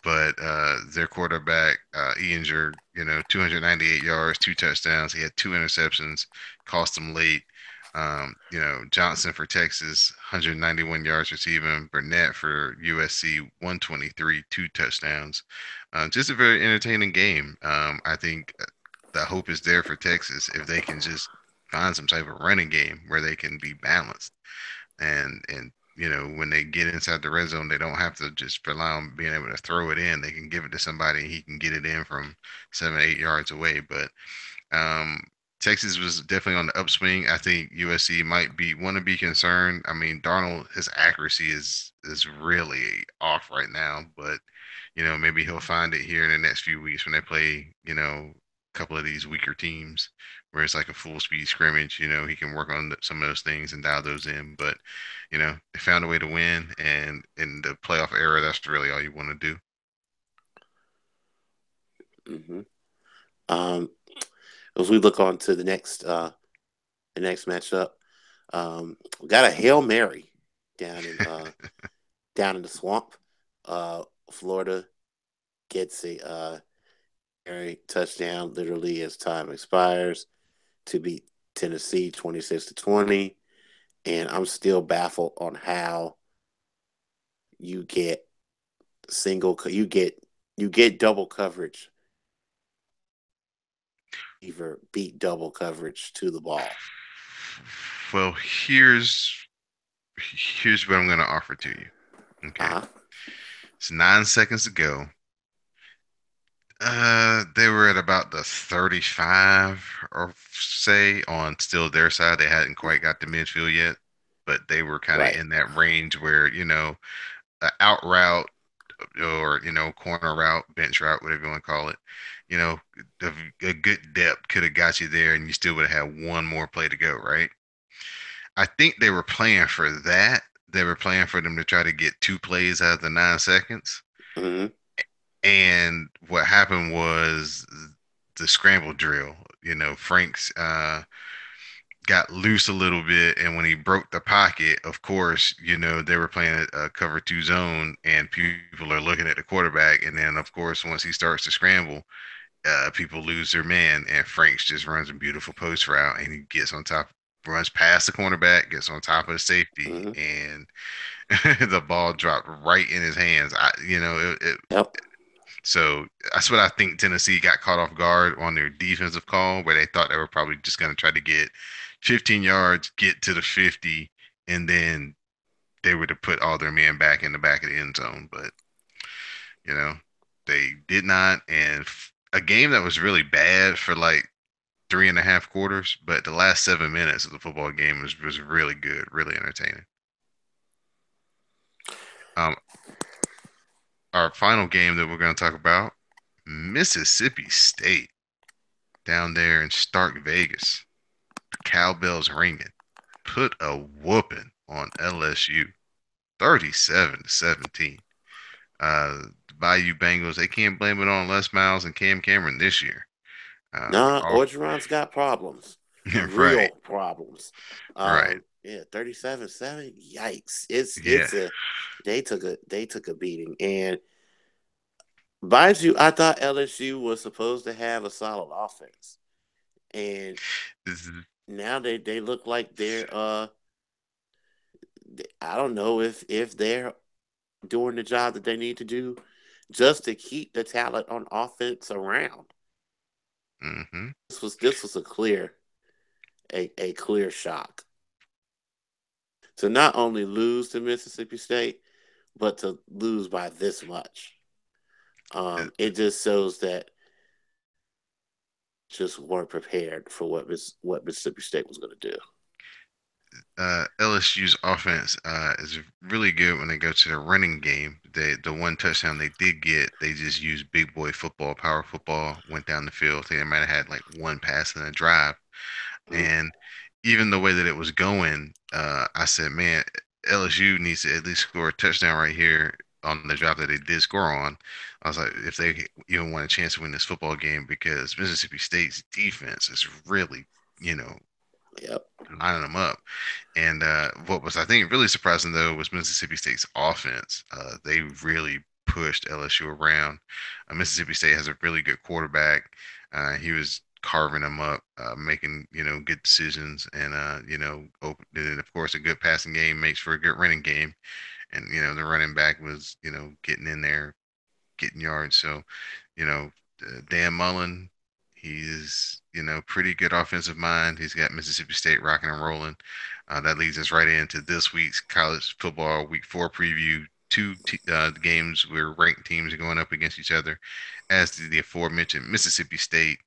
But their quarterback, Eanger, 298 yards, two touchdowns. He had two interceptions, cost them late. Johnson for Texas, 191 yards receiving. Burnett for USC, 123, two touchdowns. Just a very entertaining game. I think the hope is there for Texas if they can just find some type of running game where they can be balanced and when they get inside the red zone, they don't have to just rely on being able to throw it in. They can give it to somebody and he can get it in from 7, 8 yards away. But um, Texas was definitely on the upswing. I think USC might be want to be concerned. I mean, Darnold, his accuracy is really off right now, but maybe he'll find it here in the next few weeks when they play, a couple of these weaker teams where it's like a full speed scrimmage. He can work on some of those things and dial those in. But they found a way to win, and in the playoff era, that's really all you want to do. Mm-hmm. Um, as we look on to the next matchup, we got a Hail Mary down in uh down in the swamp. Florida gets a Mary touchdown literally as time expires to beat Tennessee 26-20. And I'm still baffled on how you get you get double coverage, either beat double coverage to the ball. Well, here's what I'm going to offer to you. Okay, Uh-huh. it's 9 seconds to go. They were at about the 35 or say on still their side. They hadn't quite got to midfield yet, but they were kind of Right. in that range where, out route or, corner route, bench route, whatever you want to call it, you know, a, a good depth could have got you there and you still would have had one more play to go, right? I think they were playing for that. They were playing for them to try to get two plays out of the 9 seconds. Mm-hmm. And what happened was the scramble drill. Frank's got loose a little bit, and when he broke the pocket, of course, they were playing a cover two zone, and people are looking at the quarterback, and then of course, once he starts to scramble, people lose their man, and Franks just runs a beautiful post route, and he gets on top, runs past the cornerback, gets on top of the safety, Mm-hmm. and the ball dropped right in his hands. Yep. So that's what I think Tennessee got caught off guard on their defensive call, where they thought they were probably just going to try to get 15 yards, get to the 50, and then they were to put all their men back in the back of the end zone. But, you know, they did not. And a game that was really bad for like 3.5 quarters, but the last 7 minutes of the football game was really good, really entertaining. Um, our final game that we're going to talk about, Mississippi State down there in Stark Vegas. Cowbells ringing. Put a whooping on LSU, 37-17. The Bayou Bengals, they can't blame it on Les Miles and Cam Cameron this year. Nah, Off, Orgeron's got problems, right, real problems. right, Yeah, 37-7. Yikes! It's yeah. it's a they took a beating. And mind you, I thought LSU was supposed to have a solid offense, and This is, now they look like I don't know if they're doing the job that they need to do just to keep the talent on offense around. mm-hmm. This was a clear shock to not only lose to Mississippi State, but to lose by this much. It just shows that just weren't prepared for what Mississippi State was going to do. LSU's offense is really good when they go to the running game. The one touchdown they did get, they just used big boy football, power football, went down the field. They might have had like one pass in a drive, Mm, and even the way that it was going, I said, man, LSU needs to at least score a touchdown right here on the drive that they did score on. I was like, if they even want a chance to win this football game, because Mississippi State's defense is really, you know, yep. lining them up. And what was I think really surprising though was Mississippi State's offense. They really pushed LSU around. Mississippi State has a really good quarterback. He was carving them up, making good decisions, and and of course a good passing game makes for a good running game. And the running back was getting in there, getting yards. So, Dan Mullen, he's pretty good offensive mind. He's got Mississippi State rocking and rolling. That leads us right into this week's college football Week 4 preview. Two games where ranked teams are going up against each other. As the aforementioned Mississippi State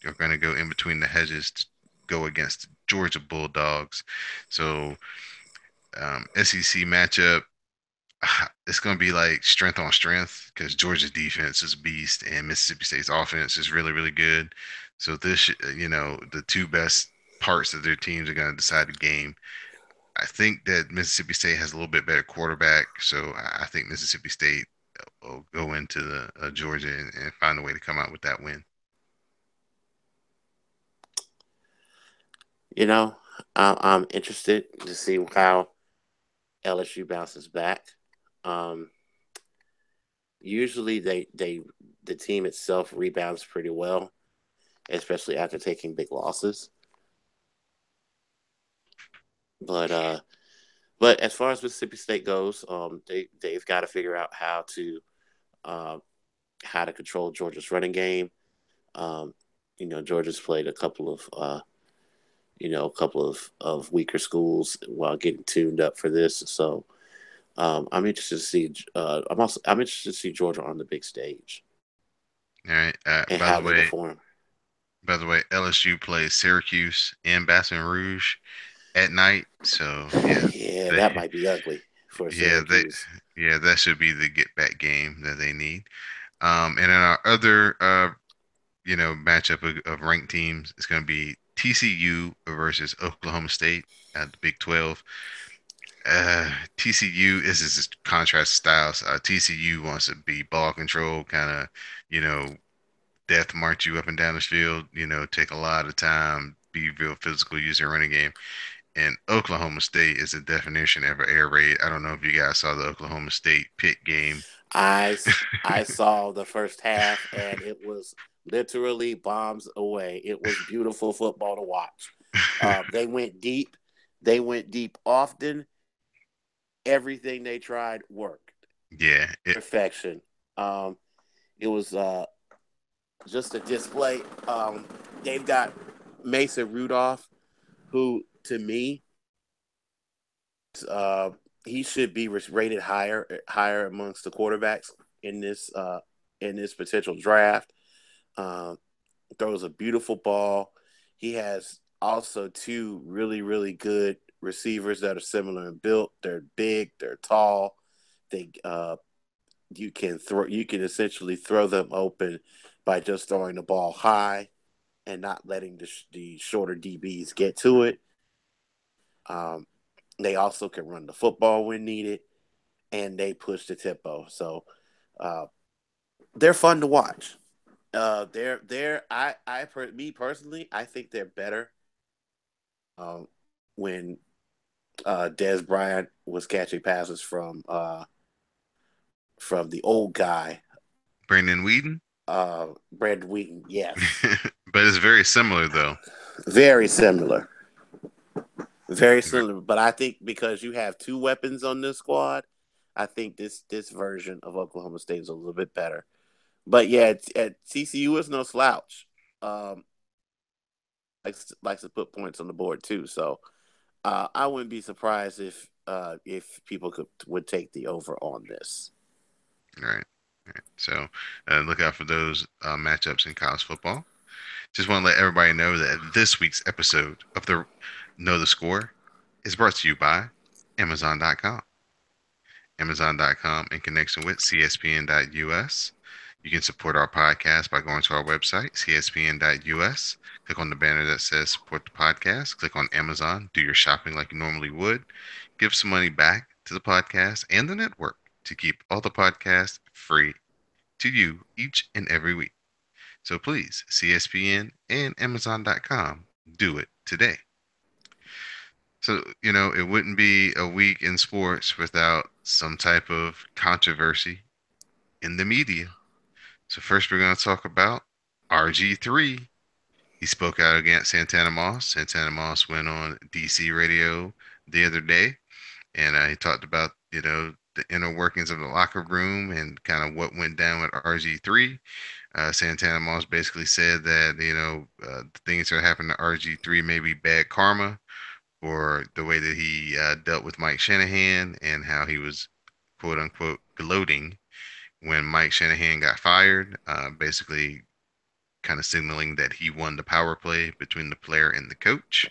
are going to go in between the hedges to go against Georgia Bulldogs. So SEC matchup, it's going to be like strength on strength because Georgia's defense is a beast and Mississippi State's offense is really, really good. So the two best parts of their teams are going to decide the game. I think that Mississippi State has a little bit better quarterback, so I think Mississippi State will go into the Georgia and find a way to come out with that win. You know, I'm interested to see how LSU bounces back. Um, Usually, the team itself rebounds pretty well, especially after taking big losses. But as far as Mississippi State goes, they've got to figure out uh, how to control Georgia's running game. Um, Georgia's played a couple of weaker schools while getting tuned up for this. So I'm interested to see. I'm interested to see Georgia on the big stage All right. and how they perform. By the way, LSU plays Syracuse and Baton Rouge at night. So yeah, Yeah, they, that might be ugly for yeah, they, Syracuse. yeah, that should be the get back game that they need. And in our other, matchup of ranked teams, it's going to be TCU versus Oklahoma State at the Big 12. TCU is just contrast styles. TCU wants to be ball control, kind of, you know, death march you up and down the field, take a lot of time, be real physical, use their running game. And Oklahoma State is the definition of an air raid. I don't know if you guys saw the Oklahoma State Pitt game. I I saw the first half and it was literally bombs away. It was beautiful football to watch. They went deep. They went deep often. Everything they tried worked. Yeah, Perfection. Um, it was just a display. They've got Mason Rudolph, who to me, uh, he should be rated higher amongst the quarterbacks in this potential draft. Um, Throws a beautiful ball. He has also two really good receivers that are similar in build. They're big. They're tall. They you can essentially throw them open by just throwing the ball high and not letting the shorter DBs get to it. Um, they also can run the football when needed, and they push the tempo. So uh, they're fun to watch. Me personally, I think they're better um, when Des Bryant was catching passes from the old guy, Brandon Whedon, Brandon Wheaton. Yes, but it's very similar though. very similar, very similar. But I think because you have two weapons on this squad, I think this version of Oklahoma State is a little bit better. But yeah, at TCU is no slouch. Um, likes to put points on the board too. So I wouldn't be surprised if people would take the over on this. All right. All right. So look out for those matchups in college football. Just want to let everybody know that this week's episode of the Know the Score is brought to you by Amazon.com. Amazon.com in connection with CSPN.us. You can support our podcast by going to our website, CSPN.us. Click on the banner that says support the podcast. Click on Amazon. Do your shopping like you normally would. Give some money back to the podcast and the network to keep all the podcasts free to you each and every week. So please, CSPN and Amazon.com, do it today. So, it wouldn't be a week in sports without some type of controversy in the media. So, first, we're going to talk about RG3. He spoke out against Santana Moss. Santana Moss went on DC radio the other day, and he talked about, the inner workings of the locker room and kind of what went down with RG3. Santana Moss basically said that, the things that happened to RG3 may be bad karma for the way that he dealt with Mike Shanahan and how he was quote unquote gloating when Mike Shanahan got fired, basically kind of signaling that he won the power play between the player and the coach.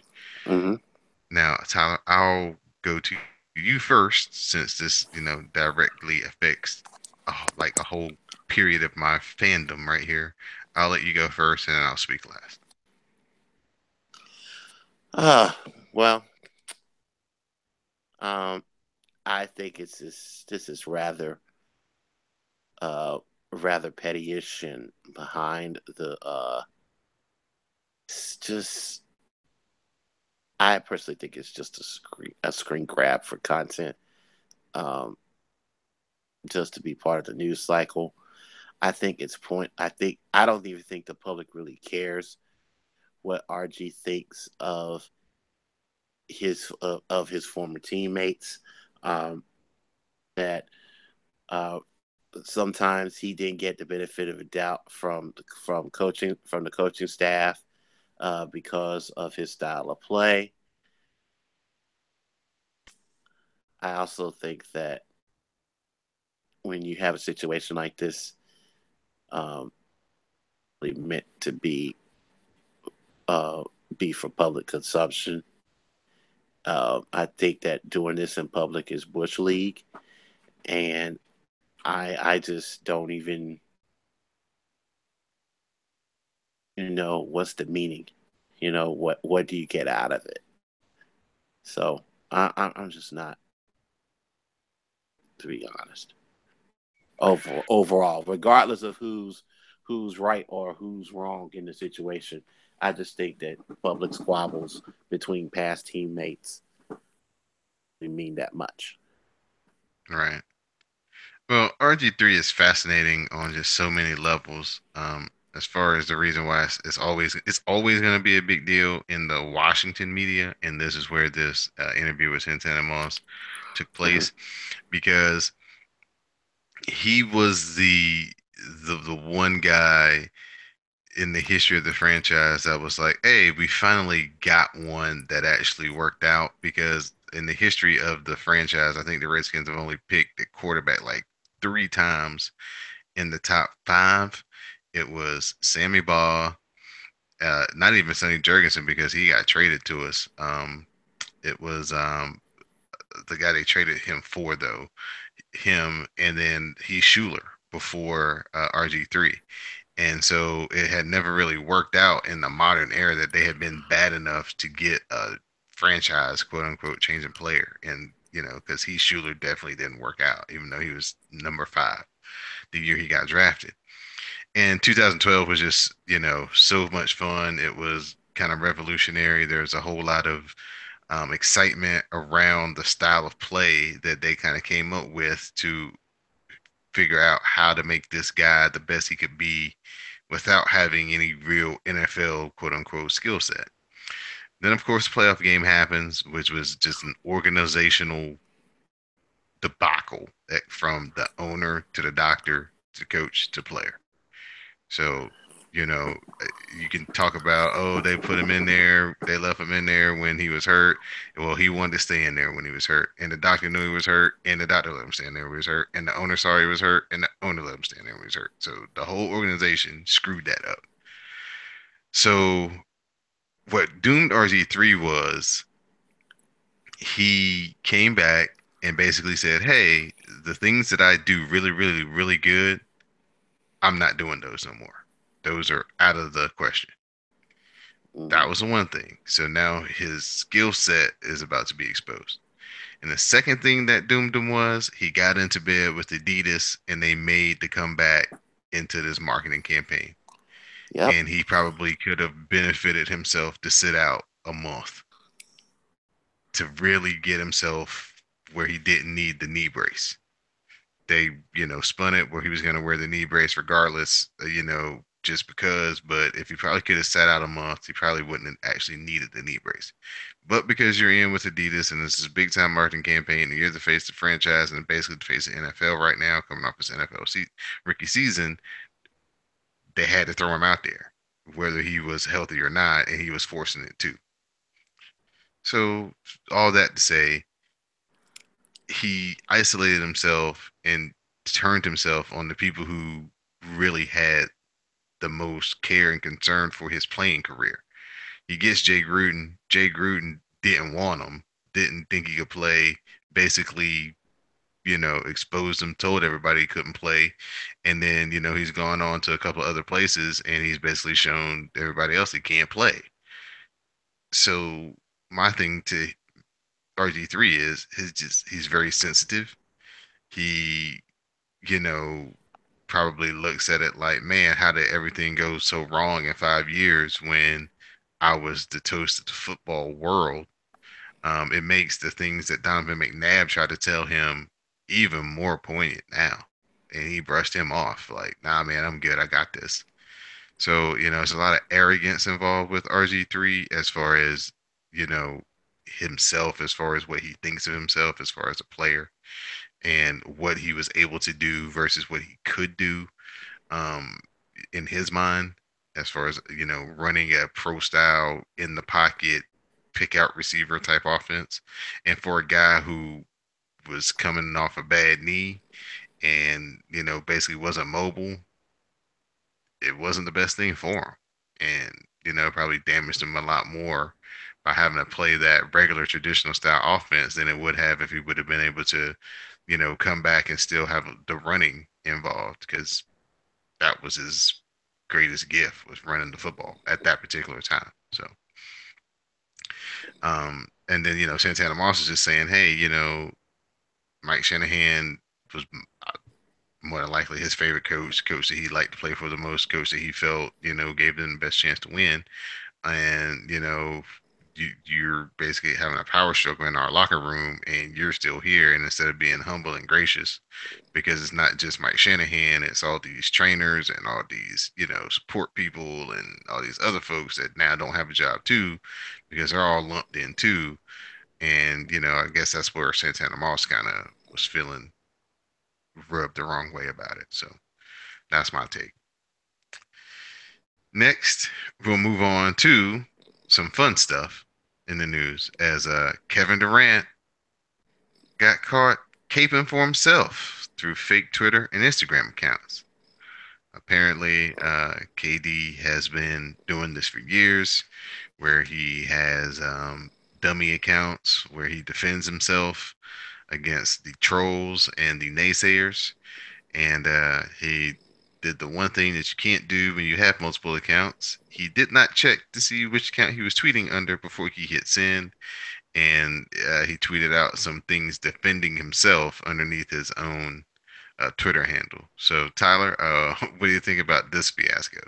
Mm-hmm. Now, Tyler, I'll go to you first since this, directly affects like a whole period of my fandom right here. I'll let you go first and then I'll speak last. Uh, well, um, I think this is uh rather pettyish and behind the it's just I personally think it's just a screen grab for content, um, just to be part of the news cycle. I don't even think the public really cares what RG thinks of his former teammates. Um, that uh, sometimes he didn't get the benefit of a doubt from the coaching staff because of his style of play. I also think that when you have a situation like this, um, really meant to uh, be for public consumption. I think that doing this in public is bush league, and I just don't even know what's the meaning. What do you get out of it? So I'm just not, to be honest. Overall, regardless of who's right or who's wrong in the situation, I just think that public squabbles between past teammates mean that much. Right. Well, RG3 is fascinating on just so many levels. As far as the reason why it's always going to be a big deal in the Washington media, and this is where this interview with Santana Moss took Mm-hmm. place because he was the one guy in the history of the franchise that was like, hey, we finally got one that actually worked out because in the history of the franchise, I think the Redskins have only picked a quarterback like three times in the top five. It was Sammy Baugh, not even Sonny Jurgensen because he got traded to us. It was the guy they traded him for though, him, and then Heath Schuler before RG3. And so it had never really worked out in the modern era that they had been bad enough to get a franchise, quote unquote, changing player. And, because Heath Schuler definitely didn't work out, even though he was number five the year he got drafted. And 2012 was just, so much fun. It was kind of revolutionary. There's a whole lot of excitement around the style of play that they kind of came up with to figure out how to make this guy the best he could be without having any real NFL quote unquote skill set. Then, of course, the playoff game happens, which was just an organizational debacle from the owner to the doctor to coach to player. So, you know, you can talk about, oh, they put him in there, they left him in there when he was hurt. Well, he wanted to stay in there when he was hurt, and the doctor knew he was hurt, and the doctor let him stay in there when he was hurt, and the owner saw he was hurt, and the owner let him stay in there when he was hurt. So the whole organization screwed that up. So what doomed RG3 was he came back and basically said, "Hey, the things that I do really, really, really good, I'm not doing those no more. Those are out of the question." That Mm-hmm. was the one thing. So now his skill set is about to be exposed. And the second thing that doomed him was he got into bed with Adidas and they made the comeback into this marketing campaign. Yep. And he probably could have benefited himself to sit out a month to really get himself where he didn't need the knee brace. They, spun it where he was going to wear the knee brace regardless, just because. But if he probably could have sat out a month, he probably wouldn't have actually needed the knee brace. But because you're in with Adidas and this is a big time marketing campaign, and you're the face of the franchise and basically the face of the NFL right now, coming off his rookie season, they had to throw him out there, whether he was healthy or not, and he was forcing it too. So all that to say, he isolated himself and turned himself on the people who really had the most care and concern for his playing career. He gets Jay Gruden. Jay Gruden didn't want him, didn't think he could play, basically, exposed him, told everybody he couldn't play. And then, he's gone on to a couple of other places and he's basically shown everybody else he can't play. So my thing to RG3 is he's very sensitive. He, you know, probably looks at it like, man, how did everything go so wrong in 5 years when I was the toast of the football world? It makes the things that Donovan McNabb tried to tell him even more poignant now. And he brushed him off like, nah, man, I'm good. I got this. So, there's a lot of arrogance involved with RG3 as far as, you know, himself, as far as what he thinks of himself, as far as a player and what he was able to do versus what he could do um, in his mind, as far as running a pro style in the pocket, pick out receiver type offense, and for a guy who was coming off a bad knee and basically wasn't mobile, it wasn't the best thing for him, and probably damaged him a lot more by having to play that regular traditional style offense than it would have if he would have been able to come back and still have the running involved because that was his greatest gift was running the football at that particular time. So, and then Santana Moss is just saying, hey, Mike Shanahan was more than likely his favorite coach that he liked to play for the most, coach that he felt gave them the best chance to win, and you're basically having a power struggle in our locker room, and you're still here, and instead of being humble and gracious, because it's not just Mike Shanahan, it's all these trainers and all these support people and all these other folks that now don't have a job too, because they're all lumped in too, and I guess that's where Santana Moss kind of was feeling rubbed the wrong way about it. So that's my take. Next, we'll move on to some fun stuff in the news as Kevin Durant got caught caping for himself through fake Twitter and Instagram accounts. Apparently, KD has been doing this for years, where he has dummy accounts where he defends himself against the trolls and the naysayers. And he did the one thing that you can't do when you have multiple accounts. He did not check to see which account he was tweeting under before he hit send, and he tweeted out some things defending himself underneath his own Twitter handle. So, Tyler, what do you think about this fiasco?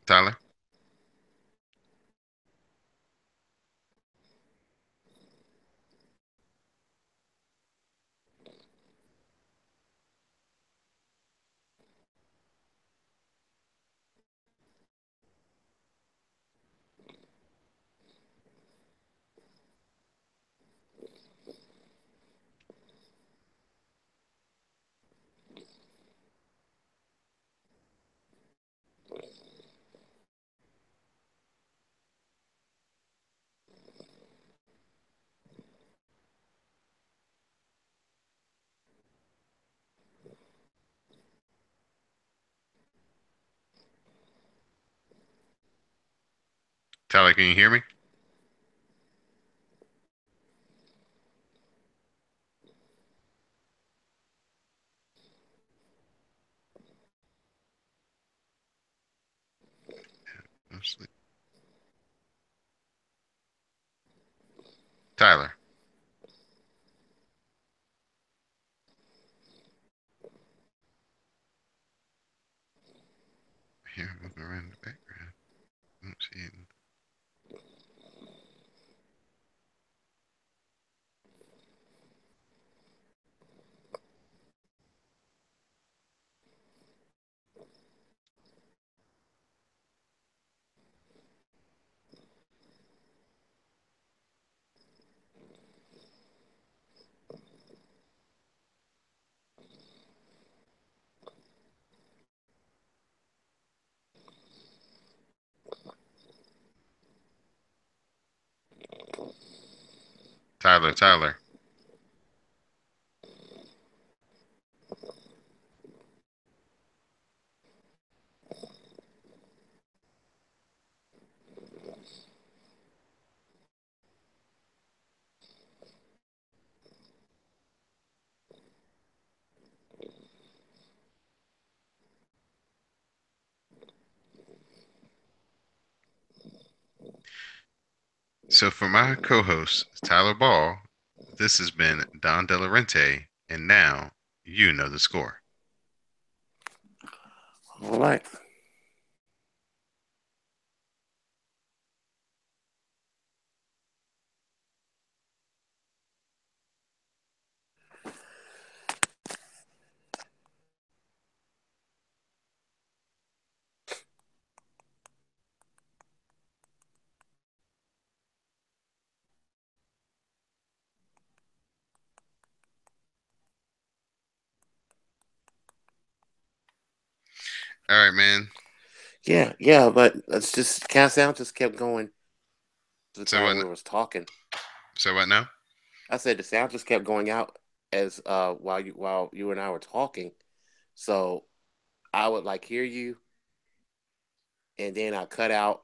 Tyler? Tyler, can you hear me? Mostly. Tyler. Here, moving around in the background. I don't see it. Tyler, Tyler. So for my co-host, Tyler Ball, this has been Don Delarente, and now you know the score. All right. All right, man. Yeah, yeah, but it's just kind of sound just kept going the So time what? we was talking. So what now? I said the sound just kept going out as while you and I were talking. So I would like hear you, and then I cut out,